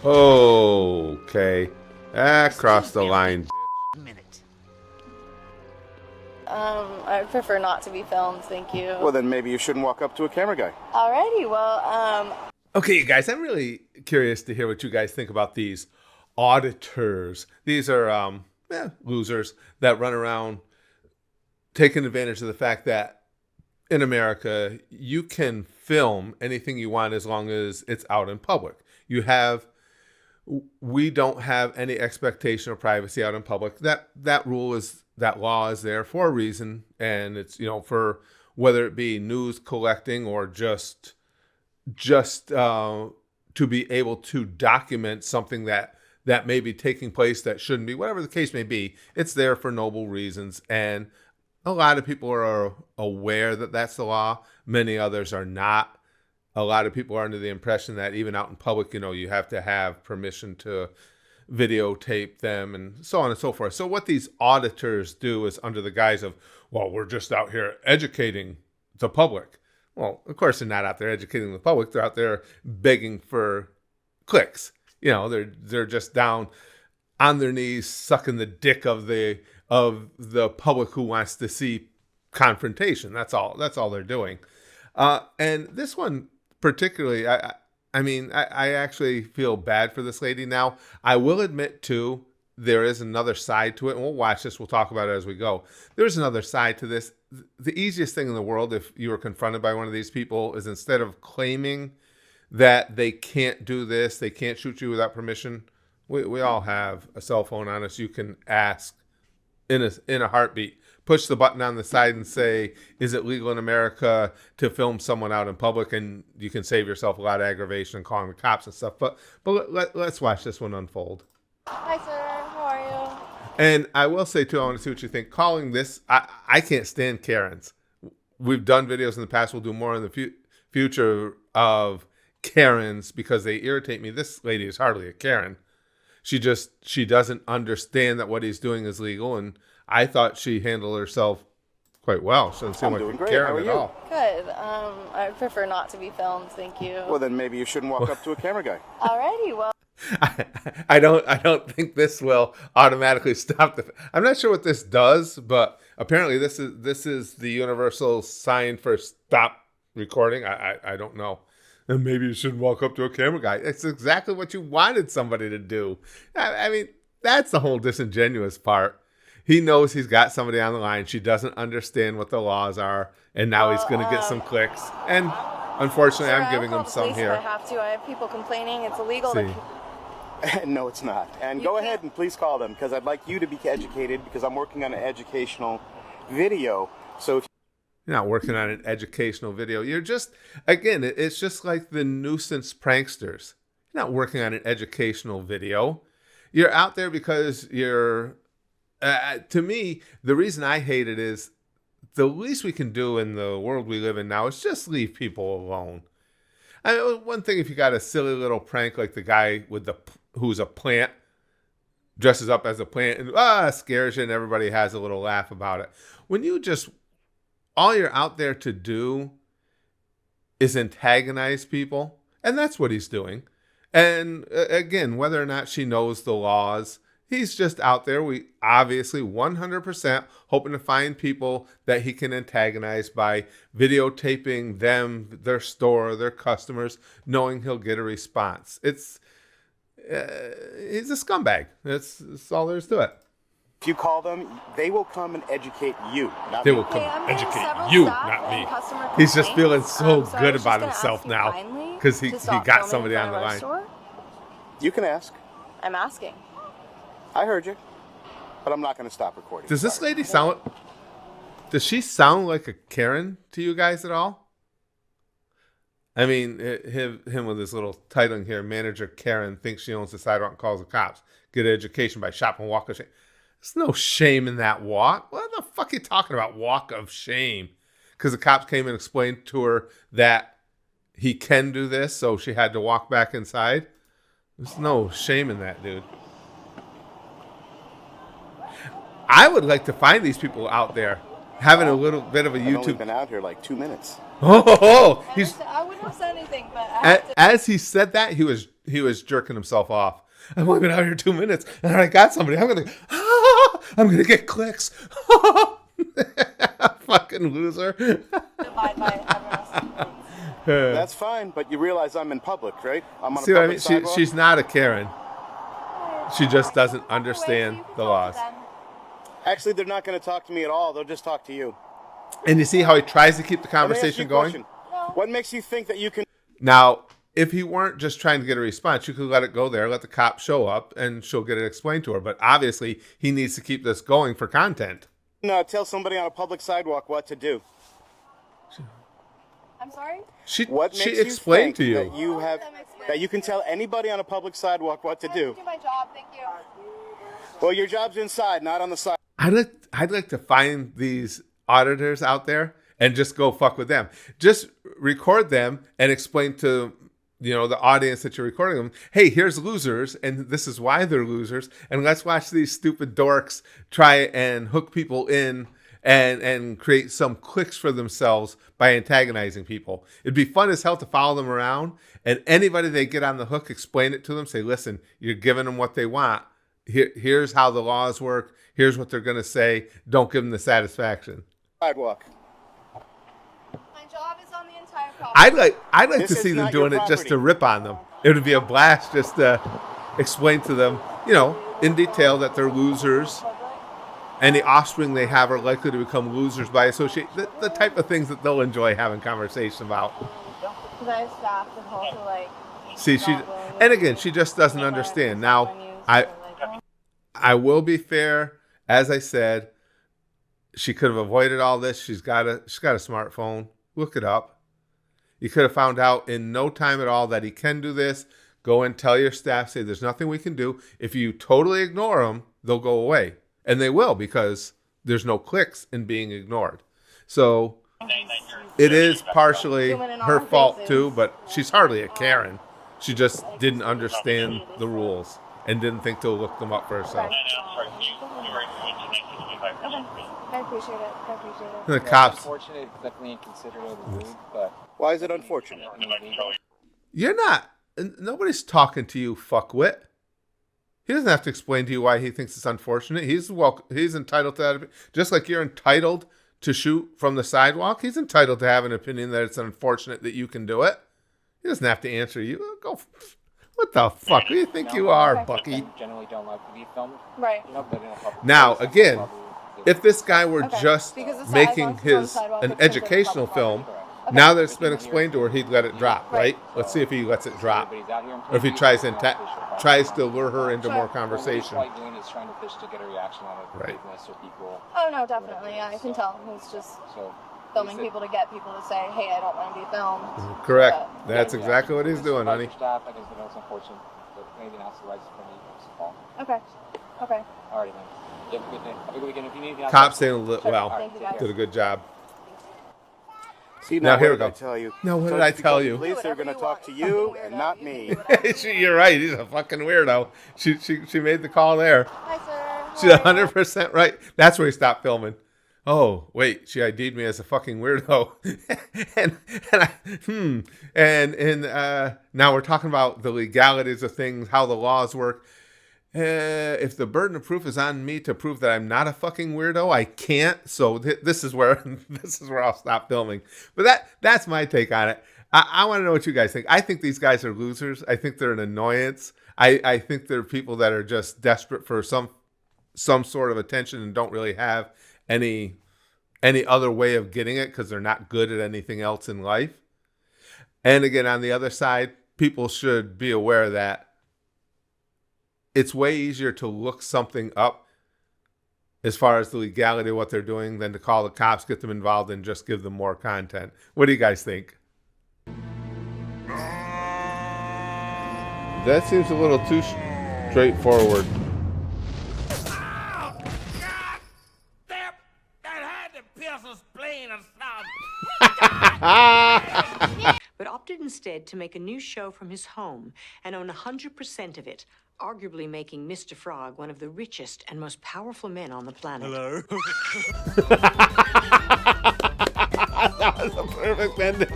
Okay. That crossed the line. I prefer not to be filmed, thank you. Well, then maybe you shouldn't walk up to a camera guy. Alrighty, well, Okay, you guys, I'm really curious to hear what you guys think about these auditors. These are losers that run around taking advantage of the fact that in America, you can film anything you want as long as it's out in public. We don't have any expectation of privacy out in public. That law is there for a reason, and it's for whether it be news collecting or just to be able to document something that may be taking place that shouldn't be, whatever the case may be. It's there for noble reasons, and a lot of people are aware that that's the law. Many others are not. A lot of people are under the impression that even out in public, you have to have permission to videotape them and so on and so forth. So what these auditors do is under the guise of, well, we're just out here educating the public. Well, of course, they're not out there educating the public. They're out there begging for clicks. They're just down on their knees, sucking the dick of the public who wants to see confrontation. That's all they're doing. And this one particularly, I actually feel bad for this lady. Now, I will admit too, there is another side to it, and we'll watch this. We'll talk about it as we go. There's another side to this. The easiest thing in the world, if you were confronted by one of these people, is instead of claiming that they can't do this, they can't shoot you without permission. We all have a cell phone on us. You can ask in a heartbeat. Push the button on the side and say, is it legal in America to film someone out in public? And you can save yourself a lot of aggravation and calling the cops and stuff. But let's watch this one unfold. hi sir, how are you? And I will say, too, I want to see what you think. Calling this, I can't stand Karens. We've done videos in the past. We'll do more in the future of Karens because they irritate me. This lady is hardly a Karen. She doesn't understand that what he's doing is legal, and I thought she handled herself quite well. She doesn't seem like a Karen at all. Good. I prefer not to be filmed, thank you. Well, then maybe you shouldn't walk up to a camera guy. Alrighty, well. I don't think this will automatically stop I'm not sure what this does, but apparently this is the universal sign for stop recording. I don't know. And maybe you shouldn't walk up to a camera guy. It's exactly what you wanted somebody to do. I mean, that's the whole disingenuous part. He knows he's got somebody on the line. She doesn't understand what the laws are, and now he's going to get some clicks. And unfortunately, Sir, I'm giving him some here. I have to. I have people complaining. It's illegal. No, it's not. And go ahead and please call them, because I'd like you to be educated, because I'm working on an educational video. So if you're not working on an educational video, you're just, again, it's just like the nuisance pranksters. You're not working on an educational video. You're out there because you're, to me, the reason I hate it is the least we can do in the world we live in now is just leave people alone. I mean, one thing if you got a silly little prank like the guy who's a plant, dresses up as a plant and scares you, and everybody has a little laugh about it. When all you're out there to do is antagonize people, and that's what he's doing. And again, whether or not she knows the laws, he's just out there. We obviously 100% hoping to find people that he can antagonize by videotaping them, their store, their customers, knowing he'll get a response. He's a scumbag. That's all there is to it. If you call them, they will come and educate you. They will come educate you, not me. He's just feeling so good about himself now because he got somebody on the line. You can ask. I'm asking. I heard you, but I'm not going to stop recording. Does this lady does she sound like a Karen to you guys at all? I mean, him with his little titling here, manager Karen thinks she owns the sidewalk and calls the cops. Get an education by shopping walk of shame. There's no shame in that walk. What the fuck are you talking about, walk of shame? Because the cops came and explained to her that he can do this, so she had to walk back inside. There's no shame in that, dude. I would like to find these people out there having a little bit of a YouTube. I've only been out here like 2 minutes. I wouldn't have said anything, but as he said that, he he was jerking himself off. I've only been out here 2 minutes, and I got somebody. I'm gonna get clicks. Fucking loser. Abide by everyone's That's fine, but you realize I'm in public, right? I'm on See a what I public mean? sidewalk. She's not a Karen. She just doesn't understand the laws. Actually, they're not going to talk to me at all. They'll just talk to you. And you see how he tries to keep the Let me ask you conversation a going? question. What makes you think that you can... Now, if he weren't just trying to get a response, you could let it go there, let the cop show up, and she'll get it explained to her. But obviously, he needs to keep this going for content. tell somebody on a public sidewalk what to do? I'm sorry? She What makes you explained think to you. that you can tell anybody on a public sidewalk what to do? Do my job, thank you. Well, your job's inside, not on the side. I'd like to find these auditors out there and just go fuck with them. Just record them and explain to the audience that you're recording them, hey, here's losers, and this is why they're losers, and let's watch these stupid dorks try and hook people in and create some clicks for themselves by antagonizing people. It'd be fun as hell to follow them around, and anybody they get on the hook, explain it to them, say, listen, you're giving them what they want. Here's how the laws work. Here's what they're going to say. Don't give them the satisfaction. Sidewalk. My job is on the entire property. I'd like This to is see them not doing your it just to property. rip on them. It would be a blast just to explain to them, in detail that they're losers. Any offspring they have are likely to become losers by association. The type of things that they'll enjoy having conversation about. Because I have staff that also See, and again, she just doesn't understand. Now, I will be fair. As I said, she could have avoided all this. She's got a smartphone. Look it up. You could have found out in no time at all that he can do this. Go and tell your staff, say there's nothing we can do. If you totally ignore them, they'll go away. And they will, because there's no clicks in being ignored. So it is partially her fault too, but she's hardly a Karen. She just didn't understand the rules and didn't think to look them up for herself. I appreciate it. And the cops, Unfortunate, it's definitely inconsiderate and rude, but Why is it unfortunate? you're not, nobody's talking to you, fuckwit. He doesn't have to explain to you why he thinks it's unfortunate. He's entitled to that. Just like you're entitled to shoot from the sidewalk, he's entitled to have an opinion that it's unfortunate that you can do it. He doesn't have to answer you. Go. What the fuck? Who do you think you are, Bucky? generally don't like to be filmed. Right. But in a public Now, place, again, probably- if this guy were Okay. just Because the making sidewalks on the his sidewalk an are considered educational public film, property. now that it's been explained to her, he'd let it drop, right? Let's see if he lets it drop, everybody's out here in or if he public, tries it's not official tries to property. lure her into more What conversation. he's doing is trying to fish to get a reaction out of Right. business or people. Oh, no, definitely. Yeah, I can tell. It's just So filming people to get people to say, hey, I don't want to be filmed. Correct. But- That's exactly what he's doing, honey. Staff, I guess it's unfortunate, but anything else, the rights for me, it's a call. Okay. Okay. Alrighty, man. You have a good day. Have a good weekend. If you need anything else, Cops did well. Thank you, guys. Did a good job. See, Now, here what we did go. I tell you? Now, what So did I if you tell call the you? Police, they're going to talk to you and not me. You're right. He's a fucking weirdo. She made the call there. Hi, sir. She's 100% right. That's where he stopped filming. Oh, wait, she ID'd me as a fucking weirdo. and now we're talking about the legalities of things, how the laws work. If the burden of proof is on me to prove that I'm not a fucking weirdo, I can't. So this is where I'll stop filming. But that's my take on it. I want to know what you guys think. I think these guys are losers. I think they're an annoyance. I think they're people that are just desperate for some sort of attention and don't really have any other way of getting it because they're not good at anything else in life. And again, on the other side, people should be aware that it's way easier to look something up as far as the legality of what they're doing than to call the cops, get them involved, and just give them more content. What do you guys think? That seems a little too straightforward. But opted instead to make a new show from his home and own 100% of it, arguably making Mr. Frog one of the richest and most powerful men on the planet. Hello. That was a perfect ending.